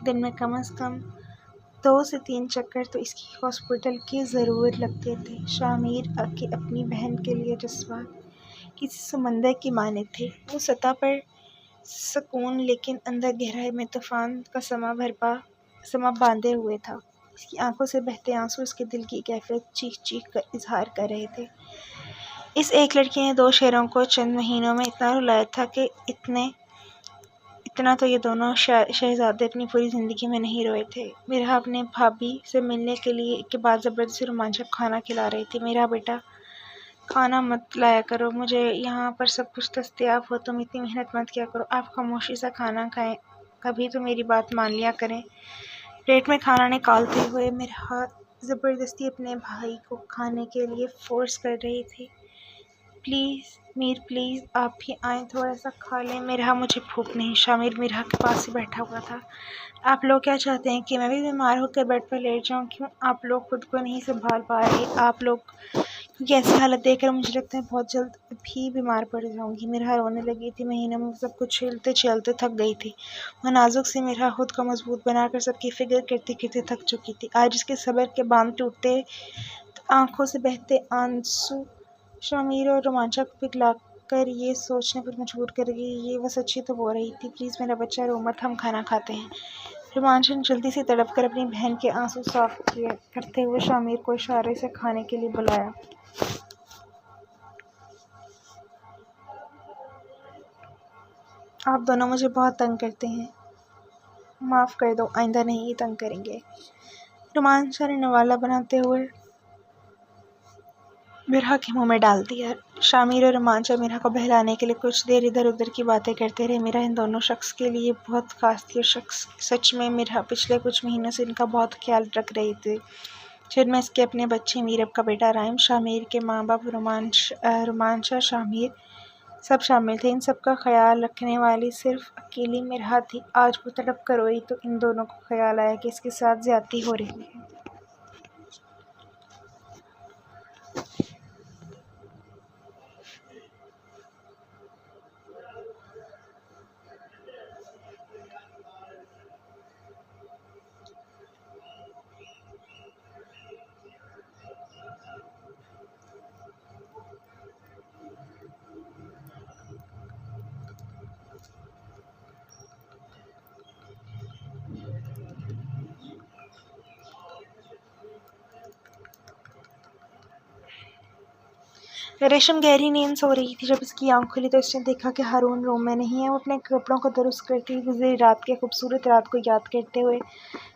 दिन में कम से कम 2 से 3 चक्कर तो इसकी हॉस्पिटल के ज़रूर लगते थे। शामिर अपनी बहन के लिए जज्बात किसी समंदर की माने थे। वो सतह पर सुकून, लेकिन अंदर गहराई में तूफान का समा बांधे हुए था। इसकी आंखों से बहते आंसू उसके दिल की कैफियत चीख चीख कर इजहार कर रहे थे। इस एक लड़की ने 2 शेरों को चंद महीनों में इतना रुलाया था कि इतना तो ये दोनों शहजादे अपनी पूरी ज़िंदगी में नहीं रोए थे। मेरा अपने भाभी से मिलने के बाद ज़बरदस्ती रोमांचक खाना खिला रही थी। मेरा बेटा, खाना मत लाया करो, मुझे यहाँ पर सब कुछ दस्तयाब हो, तुम इतनी मेहनत मत किया करो, आप खामोशी से खाना खाएं, कभी तो मेरी बात मान लिया करें। प्लेट में खाना निकालते हुए मेरा हाथ ज़बरदस्ती अपने भाई को खाने के लिए फोर्स कर रही थी। प्लीज़ मीर प्लीज़ आप भी आएँ, थोड़ा सा खा लें। मिरहा मुझे भूख नहीं। शामिर मिरहा के पास ही बैठा हुआ था। आप लोग क्या चाहते हैं कि मैं भी बीमार होकर बेड पर लेट जाऊँ? क्यों आप लोग खुद को नहीं संभाल पा रहे? आप लोग, क्योंकि ऐसी हालत देखकर मुझे लगता है बहुत जल्द भी बीमार पड़ जाऊंगी। मिरहा रोने लगी थी। महीनों में सब कुछ झेलते झेलते थक गई थी। वह नाजुक सी मिरहा खुद को मजबूत बनाकर सबकी फिक्र करते करते थक चुकी थी। आज उसके सब्र के बांध टूटते, आंखों से बहते आंसू शामिर और रोमांचा को पिघलाकर ये सोचने पर मजबूर कर गई, ये वह सच्ची तो हो रही थी। प्लीज़ मेरा बच्चा रो मत, हम खाना खाते हैं। रोमांचा ने जल्दी से तड़प कर अपनी बहन के आंसू साफ करते हुए शामिर को इशारे से खाने के लिए बुलाया। आप दोनों मुझे बहुत तंग करते हैं, माफ़ कर दो, आइंदा नहीं ये तंग करेंगे। रोमांचा ने नवाला बनाते हुए मिरहा के मुंह में डाल दिया। शामिर और रोमांचा मिरहा को बहलाने के लिए कुछ देर इधर उधर की बातें करते रहे। मिरहा इन दोनों शख्स के लिए बहुत खास थी और शख्स सच में मिरहा पिछले कुछ महीनों से इनका बहुत ख्याल रख रही थी, जिनमें इसके अपने बच्चे मीरब का बेटा राइम, शामिर के माँ बाप रोमांचा, शामिर सब शामिल थे। इन सब का ख्याल रखने वाली सिर्फ अकेली मिरहा थी। आज वो तड़प कर रोई तो इन दोनों को ख्याल आया कि इसके साथ ज्यादती हो रही है। रेशम गहरी नींद सो रही थी। जब उसकी आंख खुली तो उसने देखा कि हारून रूम में नहीं है। वो अपने कपड़ों को दुरुस्त करती हुई गुजरी रात के खूबसूरत रात को याद करते हुए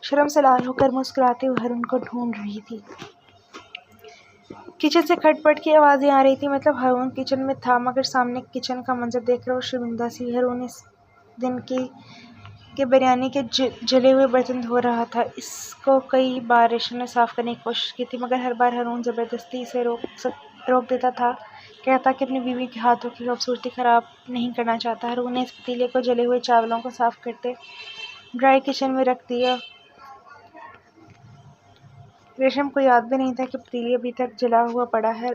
शर्म से लाल होकर मुस्कुराते हुए हारून को ढूंढ रही थी। किचन से खटपट की आवाज़ें आ रही थी, मतलब हारून किचन में था, मगर सामने किचन का मंजर देखकर वो शर्मिंदा सी। हारून इस दिन के बिरयानी के जले हुए बर्तन धो रहा था। इसको कई बार रेशम ने साफ करने की कोशिश की थी, मगर हर बार हारून ज़बरदस्ती इसे रोक देता था। कहता कि अपनी बीवी के हाथों की खूबसूरती खराब नहीं करना चाहता। हारून ने इस पतीले को जले हुए चावलों को साफ करते ड्राई किचन में रख दिया। रेशम को याद भी नहीं था कि पतीली अभी तक जला हुआ पड़ा है।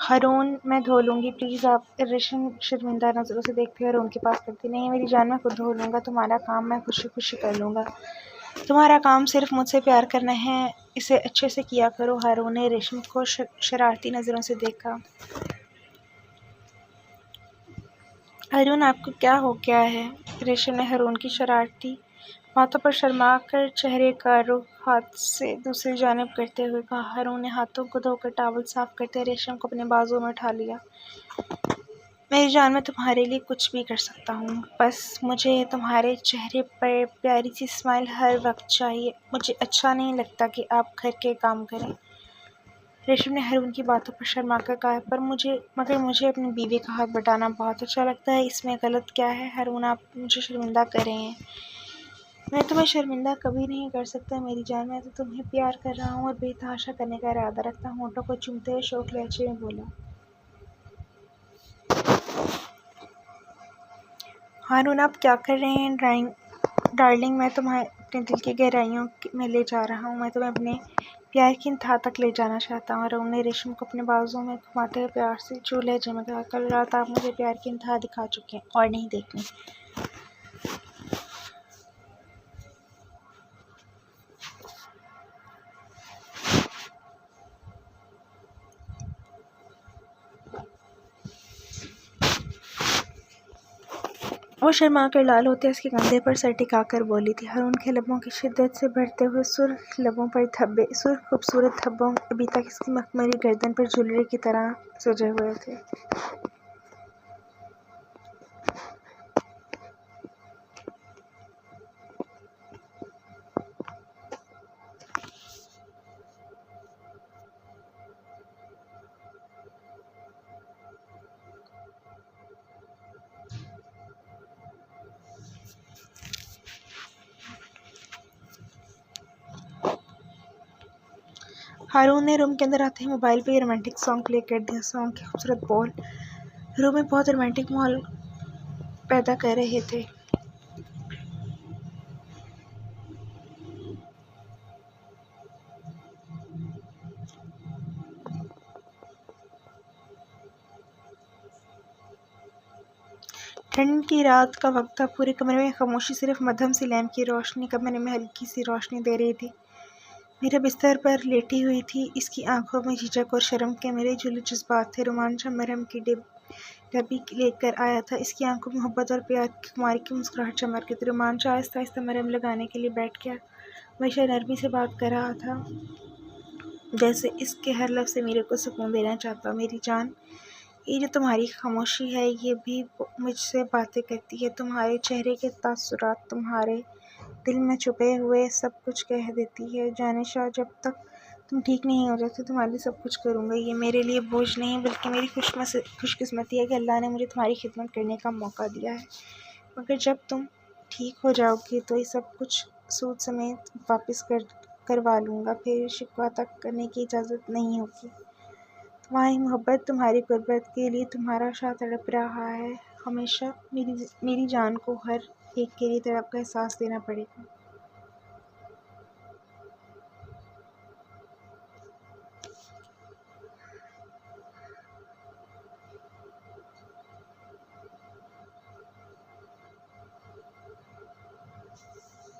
हारून मैं धो लूँगी, प्लीज़ आप। रेशम शर्मिंदा नज़रों से देखते हुए हारून के पास करती, नहीं मेरी जान, मैं खुद धो लूँगा। तुम्हारा काम मैं खुशी खुशी कर लूँगा। तुम्हारा काम सिर्फ मुझसे प्यार करना है, इसे अच्छे से किया करो। हारून ने रेशम को शरारती नज़रों से देखा। हारून आपको क्या हो गया है? रेशम ने हारून की शरारती बातों पर शर्मा कर चेहरे का रुख हाथ से दूसरी जानिब करते हुए कहा। हारून ने हाथों को धोकर टॉवल साफ करते रेशम को अपने बाजू में उठा लिया। मेरी जान, मैं तुम्हारे लिए कुछ भी कर सकता हूँ, बस मुझे तुम्हारे चेहरे पर प्यारी सी स्माइल हर वक्त चाहिए। मुझे अच्छा नहीं लगता कि आप घर के काम करें। रेशम ने हारून की बातों पर शर्मा कर कहा, मगर मुझे अपनी बीवी का हाथ बटाना बहुत अच्छा लगता है। इसमें गलत क्या है? हारून आप मुझे शर्मिंदा कर रहे हैं। मैं तुम्हें शर्मिंदा कभी नहीं कर सकता मेरी जान, मैं तो तुम्हें प्यार कर रहा हूँ और बेतहाशा करने का इरादा रखता हूँ। होठों को चूमते हुए शौक लहजे में बोला। हारून आप क्या कर रहे हैं डार्लिंग, मैं तुम्हें अपने दिल की गहराइयों में ले जा रहा हूँ। मैं तुम्हें अपने प्यार की इंतहा तक ले जाना चाहता हूँ। हारून ने रेशम को अपने बाजू में घुमाते हुए प्यार से जो लहजे में कहा, कल रात आप मुझे प्यार की इंतहा दिखा चुके हैं और नहीं देखनी। वो शर्मा कर लाल होते उसके कंधे पर सर टिकाकर बोली थी। हारून के लबों की शिद्दत से बढ़ते हुए सुर्ख लबों पर सुर्ख खूबसूरत धब्बों अभी तक इसकी मखमली गर्दन पर ज्वेलरी की तरह सजे हुए थे। हारून ने रूम के अंदर आते ही मोबाइल पे रोमांटिक सॉन्ग प्ले कर दिया। सॉन्ग के खूबसूरत बोल रूम में बहुत रोमांटिक माहौल पैदा कर रहे थे। ठंड की रात का वक्त था। पूरे कमरे में खामोशी, सिर्फ मध्यम सी लैंप की रोशनी कमरे में हल्की सी रोशनी दे रही थी। मीरा बिस्तर पर लेटी हुई थी। इसकी आंखों में झिझक और शर्म के मिले जुले जज्बात थे। रोमांचा मरहम की डब्बी लेकर आया था। इसकी आंखों में मोहब्बत और प्यार की कुमारी की मुस्कुराहट चमक रही थी। रोमांचा आहिस्ता आहिस्ता मरहम लगाने के लिए बैठ गया। हमेशा नरमी से बात कर रहा था, जैसे इसके हर लफ्ज़ से मीरा को सुकून देना चाहता। मेरी जान, ये जो तुम्हारी खामोशी है, ये भी मुझसे बातें करती है। तुम्हारे चेहरे के तासुरात तुम्हारे दिल में छुपे हुए सब कुछ कह देती है। जानिशा, जब तक तुम ठीक नहीं हो जाते तुम्हारे लिए सब कुछ करूँगा। ये मेरे लिए बोझ नहीं बल्कि मेरी खुशकिस्मती है कि अल्लाह ने मुझे तुम्हारी खिदमत करने का मौका दिया है। मगर जब तुम ठीक हो जाओगी तो ये सब कुछ सूद समेत वापस करवा लूँगा। फिर शिकवा तक करने की इजाज़त नहीं होगी। तुम्हारी मोहब्बत, तुम्हारी गुर्बत के लिए तुम्हारा शाह तड़प रहा है। हमेशा मेरी जान को हर एक के लिए तड़प का एहसास देना पड़ेगा।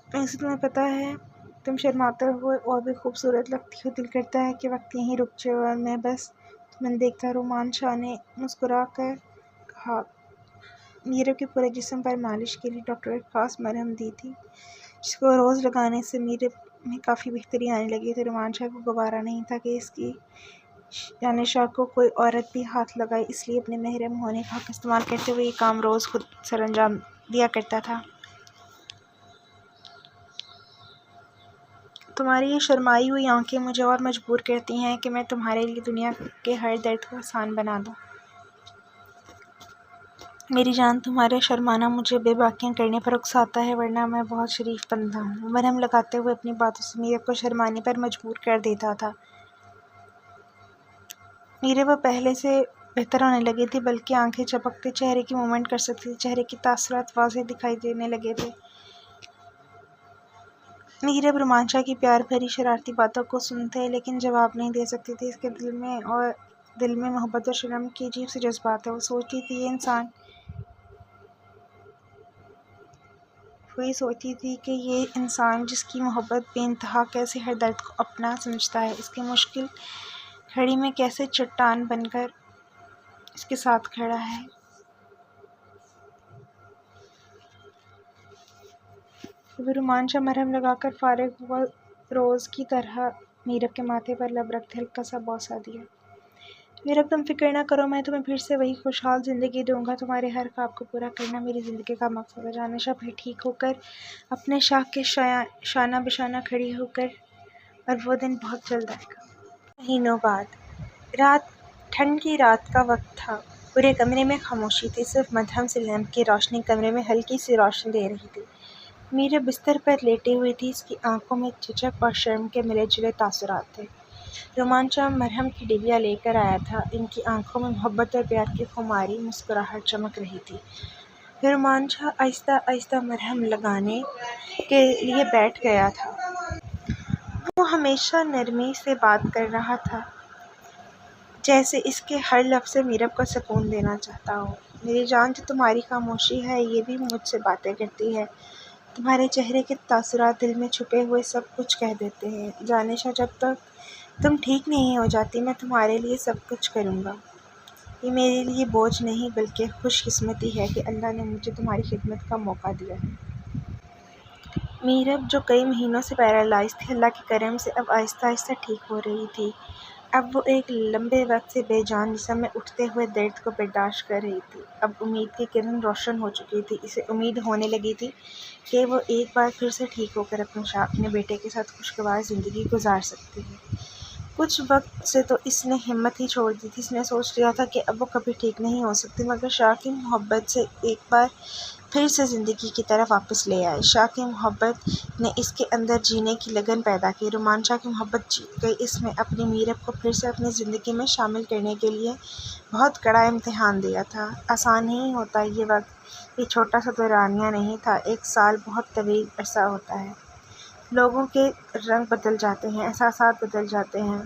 वैसे तुम्हें पता है, तुम शर्माते हुए और भी खूबसूरत लगती हो। दिल करता है कि वक्त यहीं रुक जाए और मैं बस तुम्हें देखता रहूं। मानशा ने मुस्कुरा कर कहा। मीरा के पूरे जिस्म पर मालिश के लिए डॉक्टर ने खास मरहम दी थी, जिसको रोज़ लगाने से मीरा में काफ़ी बेहतरी आने लगी थी। रोमांचा को गवारा नहीं था कि इसकी जानिशा को कोई औरत भी हाथ लगाए, इसलिए अपने महरम होने का हक इस्तेमाल करते हुए ये काम रोज़ खुद सरअंजाम दिया करता था। तुम्हारी ये शर्माई हुई आंखें मुझे और मजबूर करती हैं कि मैं तुम्हारे लिए दुनिया के हर दर्द को आसान बना दूं। मेरी जान, तुम्हारे शर्माना मुझे बेबाकियां करने पर उकसाता है, वरना मैं बहुत शरीफ बंदा हूँ। मरहम लगाते हुए अपनी बातों से मीरा को शर्माने पर मजबूर कर देता था। मीरा वह पहले से बेहतर होने लगी थी, बल्कि आंखें चपकते चेहरे की मूवमेंट कर सकती थी। चेहरे की तासुरात वाज़ेह दिखाई देने लगे थे। मीरा रोमांचा की प्यार भरी शरारती बातों को सुनते लेकिन जवाब नहीं दे सकती थी। इसके दिल में मोहब्बत और शर्म की अजीब सी जज्बात है। वो सोचती थी कि ये इंसान जिसकी मोहब्बत बेइंतहा कैसे हर दर्द को अपना समझता है, इसकी मुश्किल घड़ी में कैसे चट्टान बनकर इसके साथ खड़ा है। जब रोमांचा मरहम लगाकर फारिग हुआ, रोज़ की तरह मीरब के माथे पर लब रखते हल्का सा बौसा दिया। मीरब, तुम फिक्र ना करो, मैं तुम्हें फिर से वही खुशहाल ज़िंदगी दूंगा। तुम्हारे हर ख्वाब को पूरा करना मेरी ज़िंदगी का मकसद है। जानिशा फिर ठीक होकर अपने शाह के शाना बिशाना खड़ी होकर, और वो दिन बहुत जल्द आएगा। महीनों बाद ठंड की रात का वक्त था। पूरे कमरे में खामोशी थी। सिर्फ मध्यम से लैंप की रोशनी कमरे में हल्की सी रोशनी दे रही थी। मीरा बिस्तर पर लेटी हुई थी। इसकी आंखों में झिझक और शर्म के मिले जुले तासुरात थे। रोमांचा मरहम की डिबिया लेकर आया था। इनकी आंखों में मोहब्बत और प्यार की खुमारी मुस्कुराहट चमक रही थी। रोमांचा आहिस्ता आहिस्ता मरहम लगाने के लिए बैठ गया था। वो हमेशा नरमी से बात कर रहा था, जैसे इसके हर लफ्ज़ से मीरब को सुकून देना चाहता हो। मेरी जान, जो तुम्हारी खामोशी है, ये भी मुझसे बातें करती है। तुम्हारे चेहरे के तासुरात दिल में छुपे हुए सब कुछ कह देते हैं। जानिशा, जब तक तुम ठीक नहीं हो जाती मैं तुम्हारे लिए सब कुछ करूँगा। ये मेरे लिए बोझ नहीं बल्कि खुशकिस्मती है कि अल्लाह ने मुझे तुम्हारी खिदमत का मौका दिया है। मीरब, जो कई महीनों से पैरालाइज थी, अल्लाह के करम से अब आहिस्ता आहिस्ता ठीक हो रही थी। अब वो एक लंबे वक्त से बेजान जिस्म में उठते हुए दर्द को बर्दाश्त कर रही थी। अब उम्मीद की किरण रोशन हो चुकी थी। इसे उम्मीद होने लगी थी कि वो एक बार फिर से ठीक होकर अपने बेटे के साथ खुशगवार ज़िंदगी गुजार सकती है। कुछ वक्त से तो इसने हिम्मत ही छोड़ दी थी। इसने सोच लिया था कि अब वो कभी ठीक नहीं हो सकती, मगर शाह की मोहब्बत से एक बार फिर से ज़िंदगी की तरफ वापस ले आए। शाह की मोहब्बत ने इसके अंदर जीने की लगन पैदा की। रुमान शाह की मोहब्बत जीत गई। इसमें अपनी मीरब को फिर से अपनी ज़िंदगी में शामिल करने के लिए बहुत कड़ा इम्तिहान दिया था। आसान नहीं होता ये वक्त। ये छोटा सा दौरानिया नहीं था। 1 साल बहुत तवील अरसा होता है। लोगों के रंग बदल जाते हैं, एहसासात बदल जाते हैं,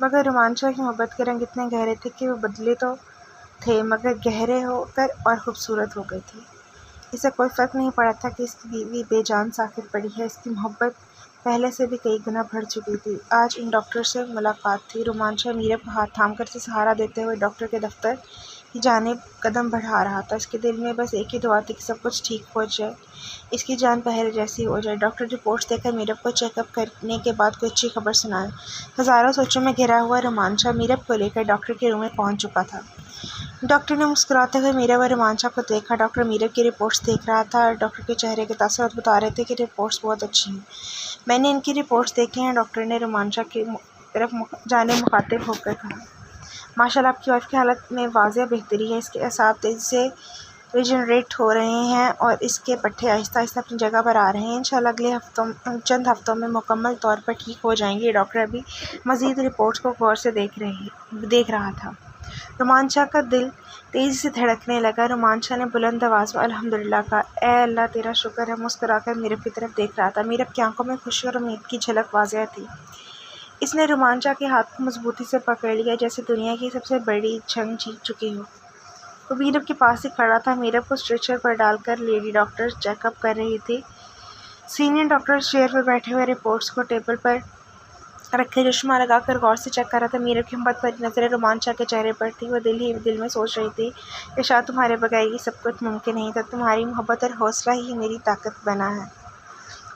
मगर रुमान शाह की मोहब्बत के रंग इतने गहरे थे कि वो बदले तो थे मगर गहरे होकर और खूबसूरत हो गए थे। इसे कोई फ़र्क नहीं पड़ा था कि इसकी बीवी बेजान साकित पड़ी है। इसकी मोहब्बत पहले से भी कई गुना बढ़ चुकी थी। आज इन डॉक्टर से मुलाकात थी। रुमान शाह मीरब को हाथ थाम कर से सहारा देते हुए डॉक्टर के दफ्तर की जानिब कदम बढ़ा रहा था। इसके दिल में बस एक ही दुआ थी कि सब कुछ ठीक हो जाए, इसकी जान पहले जैसी हो जाए। डॉक्टर रिपोर्ट्स देकर मीरब को चेकअप करने के बाद कोई अच्छी खबर सुनाए। हज़ारों सोचों में घिरा हुआ रुमान शाह मीरब को लेकर डॉक्टर के रूम में पहुंच चुका था। डॉक्टर ने मुस्कुराते हुए मीरब और रुमान शाह को देखा। डॉक्टर मीरब की रिपोर्ट्स देख रहा था और डॉक्टर के चेहरे के तासुरात बता रहे थे कि रिपोर्ट्स बहुत अच्छी हैं। मैंने इनकी रिपोर्ट्स देखी हैं, डॉक्टर ने रुमान शाह की तरफ जाने मुखातिब होकर कहा। माशाल्लाह, आपकी वाइफ की हालत में वाज़ेह बेहतरी है। इसके असाब तेज़ी से रिजनरेट हो रहे हैं और इसके पट्टे आहिस्ता आहिस्ता अपनी जगह पर आ रहे हैं। इंशाल्लाह अगले चंद हफ्तों में मुकम्मल तौर पर ठीक हो जाएंगे। डॉक्टर अभी मज़ीद रिपोर्ट्स को गौर से देख रहा था। रुमान शाह का दिल तेज़ी से धड़कने लगा। रुमान शाह ने बुलंद आवाज़ में अल्हम्दुलिल्लाह कहा। ए अल्लाह, तेरा शुक्र है। मुस्कुराकर मीरब की तरफ देख रहा था। मीरब की आंखों में खुशी और उम्मीद की झलक वाज़ेह थी। इसने रुमान शाह के हाथ को मजबूती से पकड़ लिया, जैसे दुनिया की सबसे बड़ी जंग जीत चुकी हो। वो मीरब के पास ही खड़ा था। मीरब को स्ट्रेचर पर डालकर लेडी डॉक्टर चेकअप कर रही थी। सीनियर डॉक्टर चेयर पर बैठे हुए रिपोर्ट्स को टेबल पर रखे चश्मा लगाकर गौर से चेक कर रहा था। मीरब की हिम्मत भरी नज़रें रुमान शाह के चेहरे पर थी। वो दिल ही दिल में सोच रही थी कि शायद तुम्हारे बगैर ये सब कुछ मुमकिन नहीं था। तुम्हारी मोहब्बत और हौसला ही मेरी ताकत बना है।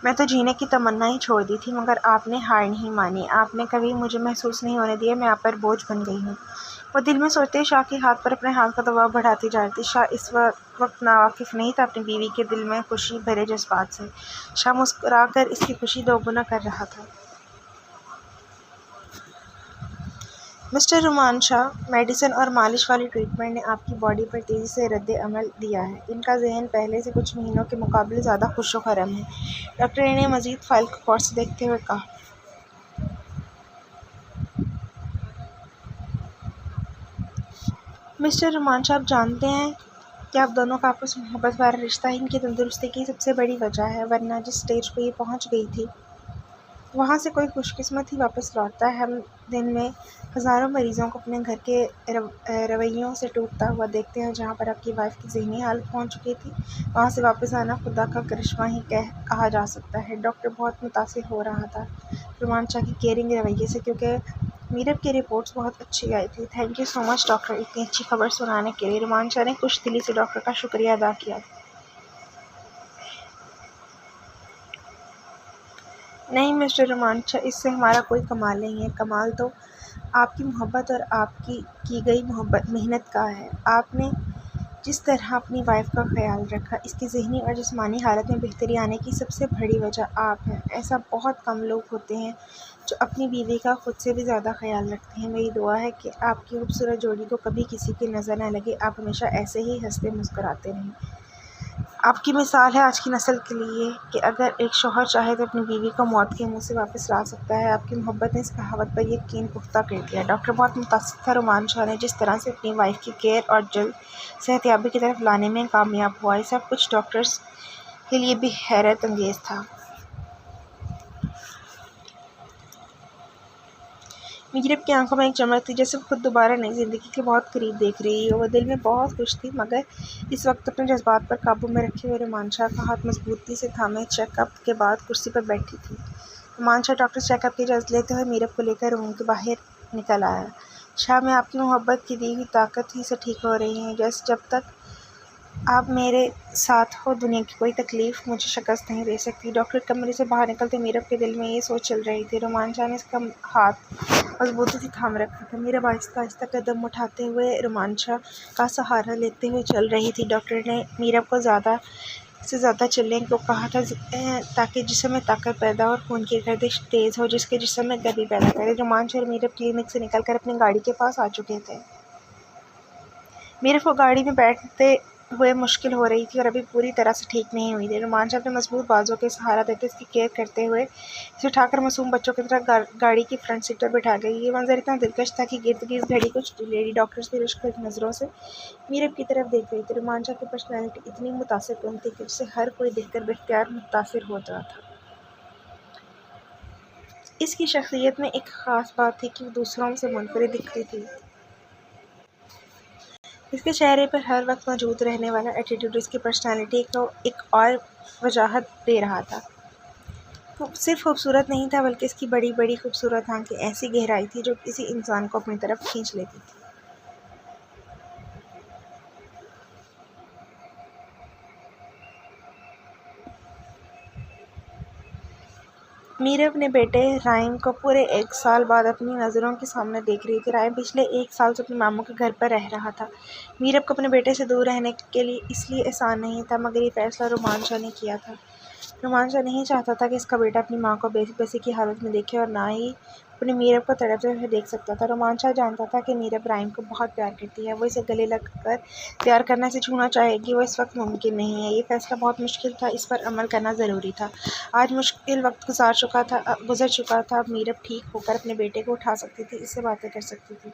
मैं तो जीने की तमन्ना ही छोड़ दी थी, मगर आपने हार नहीं मानी। आपने कभी मुझे महसूस नहीं होने दिया मैं आप पर बोझ बन गई हूँ। वो दिल में सोचते शाह के हाथ पर अपने हाथ का दबाव बढ़ाती जा रही थी। शाह इस वक्त नावाकिफ़ नहीं था अपनी बीवी के दिल में खुशी भरे जज्बात से। शाह मुस्कुराकर इसकी खुशी दोगुना कर रहा था। मिस्टर रुमान शाह, मेडिसिन और मालिश वाली ट्रीटमेंट ने आपकी बॉडी पर तेज़ी से रद्द अमल दिया है। इनका जहन पहले से कुछ महीनों के मुकाबले ज़्यादा खुशो खरम है। डॉक्टर ने मज़ीद फाइल को गौर से देखते हुए कहा। मिस्टर रुमान शाह, आप जानते हैं कि आप दोनों का आपस में मोहब्बत वाला रिश्ता ही इनकी तंदुरुस्ती की सबसे बड़ी वजह है, वरना जिस स्टेज पर ये पहुंच गई थी वहाँ से कोई खुशकिस्मत ही वापस लौटता है। हम दिन में हज़ारों मरीज़ों को अपने घर के रवैयों से टूटता हुआ देखते हैं। जहाँ पर आपकी वाइफ की ज़हनी हालत पहुँच चुकी थी, वहाँ से वापस आना खुदा का करिश्मा ही कहा जा सकता है। डॉक्टर बहुत मुतासिर हो रहा था रुमान शाह की केयरिंग रवैये से, क्योंकि मीरब की रिपोर्ट्स बहुत अच्छी आई थी। Thank you so much doctor, इतनी अच्छी खबर सुनाने के लिए। रुमान शाह ने खुश दिली से डॉक्टर का शुक्रिया अदा किया। नहीं मिस्टर रुमान शाह, इससे हमारा कोई कमाल नहीं है। कमाल तो आपकी मोहब्बत और आपकी की गई मेहनत का है। आपने जिस तरह अपनी वाइफ का ख्याल रखा, इसकी ज़हनी और जिस्मानी हालत में बेहतरी आने की सबसे बड़ी वजह आप हैं। ऐसा बहुत कम लोग होते हैं जो अपनी बीवी का खुद से भी ज़्यादा ख्याल रखते हैं। मेरी दुआ है कि आपकी खूबसूरत जोड़ी को कभी किसी की नज़र न लगे। आप हमेशा ऐसे ही हंसते मुस्कुराते रहें। आपकी मिसाल है आज की नस्ल के लिए कि अगर एक शौहर चाहे तो अपनी बीवी को मौत के मुंह से वापस ला सकता है। आपकी मोहब्बत ने इस कहावत पर यकीन पुख्ता कर दिया। डॉक्टर बहुत मुतासिर था रुमान शाह ने जिस तरह से अपनी वाइफ की केयर और जल्द सेहतयाबी की तरफ लाने में कामयाब हुआ। ये सब कुछ डॉक्टर्स के लिए भी हैरत अंगेज़ था। मीरब की आंखों में एक चमक थी, जैसे खुद दोबारा नई ज़िंदगी के बहुत करीब देख रही हो। वह दिल में बहुत खुश थी, मगर इस वक्त अपने जज्बात पर काबू में रखे हुए रुमान शाह का हाथ मजबूती से थामे चेकअप के बाद कुर्सी पर बैठी थी। रुमान शाह डॉक्टर चेकअप की इजाज़त लेते हुए मीरब को लेकर रूम के बाहर निकल आया। शाह, मैं आपकी मोहब्बत की दी हुई ताकत ही से ठीक हो रही है। जैसे जब तक आप मेरे साथ हो, दुनिया की कोई तकलीफ़ मुझे शिकस्त नहीं दे सकती। डॉक्टर कमरे से बाहर निकलते मीरब के दिल में ये सोच चल रही थी। रुमान शाह ने इसका हाथ मजबूती से थाम रखा था। मीरब आहिस्ता आहिस्ता कदम उठाते हुए रुमान शाह का सहारा लेते हुए चल रही थी। डॉक्टर ने मीरब को ज़्यादा से ज़्यादा चलने को कहा था ताकि जिस्म में ताकत पैदा हो और खून की गर्दिश तेज़ हो, जिसके जिस्म में गर्मी पैदा करे। रुमान शाह और मीरब क्लिनिक से निकल कर अपनी गाड़ी के पास आ चुके थे। मीरब को गाड़ी में बैठते हुए मुश्किल हो रही थी और अभी पूरी तरह से ठीक नहीं हुई थी। रोमांचा अपने मजबूत बाजुओं के सहारा देते इसकी केयर करते हुए इसे उठाकर मासूम बच्चों की तरह गाड़ी की फ्रंट सीट पर बिठा गई। ये मंजर इतना दिलकश था कि गिर्द गिर्द घड़ी कुछ लेडी डॉक्टर्स भी रुष्ट नज़रों से मीरब की तरफ देख रही थी। रोमांचा की पर्सनैलिटी इतनी मुतासिर थी कि जिसे हर कोई देखकर बेख्तियार मुतासिर होता था। इसकी शख्सियत में एक ख़ास बात थी कि वो दूसरों से मुनफरिद दिखती थी। इसके चेहरे पर हर वक्त मौजूद रहने वाला एटीट्यूड इसकी पर्सनैलिटी को एक और वजाहत दे रहा था। वो सिर्फ खूबसूरत नहीं था बल्कि इसकी बड़ी बड़ी खूबसूरत आँखें ऐसी गहराई थी जो किसी इंसान को अपनी तरफ खींच लेती थी। मीरब ने बेटे राइम को पूरे 1 साल बाद अपनी नज़रों के सामने देख रही थी। राइम पिछले 1 साल से अपने मामू के घर पर रह रहा था। मीरब को अपने बेटे से दूर रहने के लिए इसलिए आसान नहीं था, मगर ये फैसला रोमांचा ने किया था। रोमांचा नहीं चाहता था कि इसका बेटा अपनी माँ को बेबसी की हालत में देखे और ना ही अपने मीरब को तड़पते हुए देख सकता था। रोमांचा जानता था कि मीरब राइम को बहुत प्यार करती है, वो इसे गले लगकर प्यार करने से छूना चाहेगी, वो इस वक्त मुमकिन नहीं है। ये फैसला बहुत मुश्किल था, इस पर अमल करना ज़रूरी था। आज मुश्किल वक्त गुजर चुका था। अब मीरब ठीक होकर अपने बेटे को उठा सकती थी, इससे बातें कर सकती थी।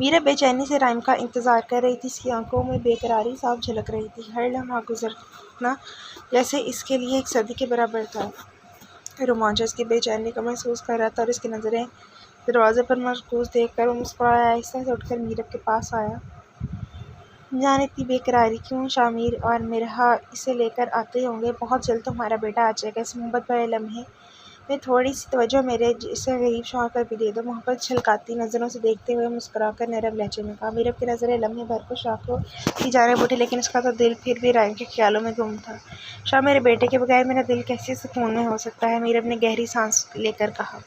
मीरा बेचैनी से राइम का इंतज़ार कर रही थी। इसकी आंखों में बेकरारी साफ झलक रही थी। हर लम्हा गुजरना जैसे इसके लिए एक सदी के बराबर था। रोमांचा इसकी बेचैनी को महसूस कर रहा था और इसकी नज़रें दरवाजे पर मरकूज देखकर वो मुस्कुराया। आहिस्ता से उठकर मीरब के पास आया। जाने इतनी बेकरारी क्यों? शामिर और मिरहा इसे लेकर आते होंगे। बहुत जल्द तुम्हारा बेटा आ जाएगा। इस मोहब्बत भरे लम्हे में थोड़ी सी तवज्जो मेरे जैसे गरीब शौहर पर भी दे दो। मोहब्बत छलकाती नज़रों से देखते हुए मुस्कुराकर नरम लहजे में कहा। मीरब की नज़रें लम्हे भर को शाह को की जाने उठी, लेकिन उसका तो दिल फिर भी राइम के ख्यालों में गुम था। शाह, मेरे बेटे के बगैर मेरा दिल कैसे सुकून में हो सकता है? मीरब ने गहरी सांस लेकर कहा।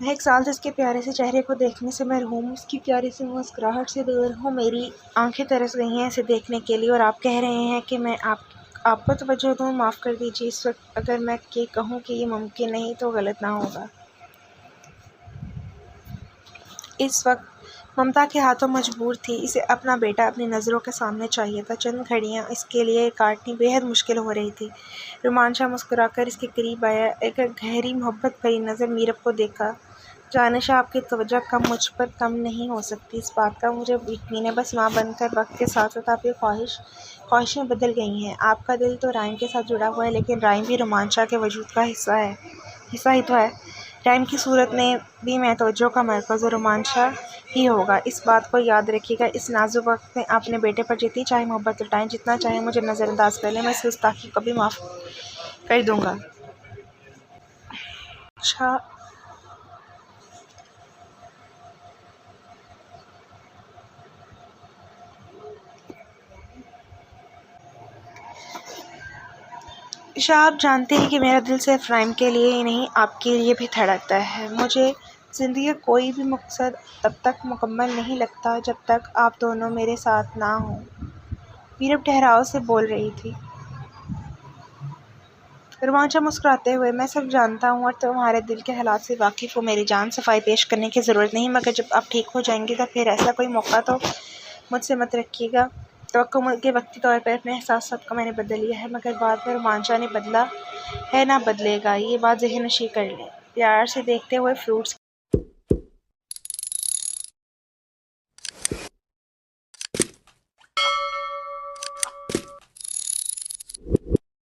मैं 1 साल से इसके प्यारे से चेहरे को देखने से महरूम हूँ, उसकी प्यारी सी मुस्कुराहट से दूर हूँ। मेरी आंखें तरस गई हैं इसे देखने के लिए, और आप कह रहे हैं कि मैं आपको तवज्जो दूँ? माफ़ कर दीजिए, इस वक्त अगर मैं ये कहूँ कि ये मुमकिन नहीं तो गलत ना होगा। इस वक्त ममता के हाथों मजबूर थी। इसे अपना बेटा अपनी नज़रों के सामने चाहिए था। चंद घड़ियाँ इसके लिए काटनी बेहद मुश्किल हो रही थी। रोमांचा मुस्कुराकर इसके करीब आया। एक गहरी मोहब्बत भरी नज़र मीरब को देखा। जानिशा, आपकी तवज्जो कम मुझ पर कम नहीं हो सकती, इस बात का मुझे यकीन है। बस माँ बनकर वक्त के साथ साथ आपकी ख्वाहिशें बदल गई हैं। आपका दिल तो राइम के साथ जुड़ा हुआ है, लेकिन राइम भी रोमांचा के वजूद का हिस्सा ही तो है। राइम की सूरत में भी मैं तवज्जो का मरकज़ रोमांचा ही होगा। इस बात को याद रखिएगा। इस नाजुक वक्त में अपने बेटे पर जितनी चाहे मोहब्बत लुटाएं, जितना चाहे मुझे नज़रअंदाज कर लें, मैं इस गुस्ताखी को भी माफ़ कर दूंगा। शाह, आप जानते हैं कि मेरा दिल सिर्फ राइम के लिए ही नहीं, आपके लिए भी धड़कता है। मुझे ज़िंदगी का कोई भी मकसद तब तक मुकम्मल नहीं लगता जब तक आप दोनों मेरे साथ ना हों। मीरब ठहराव से बोल रही थी। रोमांचा मुस्कुराते हुए, मैं सब जानता हूँ और तुम्हारे दिल के हालात से वाकिफ़ हूँ। मेरी जान सफाई पेश करने की ज़रूरत नहीं, मगर जब आप ठीक हो जाएंगे तो फिर ऐसा कोई मौका तो मुझसे मत रखिएगा। तवक्कुल के वक्ती तौर पर अपने एहसासात को मैंने बदल लिया है, मगर बाद में रोमांचा ने बदला है ना बदलेगा, ये बात ज़हन नशीं कर लें। प्यार से देखते हुए फ्रूट्स